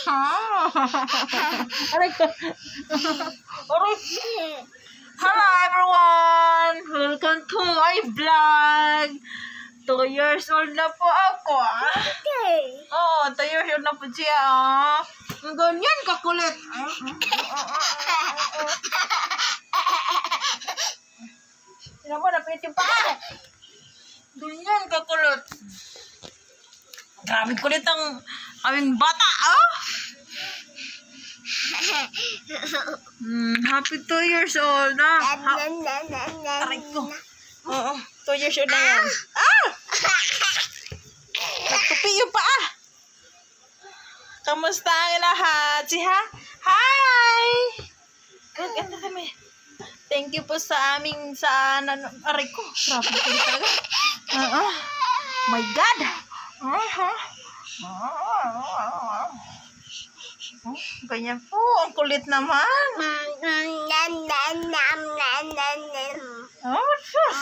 Aray ko. Aray. Hello everyone! Welcome to my vlog! 2 years old na po ako, Okay. Oo, 2 years old na po siya, Ganyan kakulit. Sino mo, napinit yung paa. Ganyan kakulit. Grabe kulit ang aming bata, Happy 2 years old na. Aray ko. Oo, 2 years old na yan. Nagtupi yung paa. Kamusta ang lahat? Hi! Good, ito kami. Thank you po sa aming, aray ko. Grabe ko talaga. My God! Ganyan po. Ang kulit naman. Oh, sus.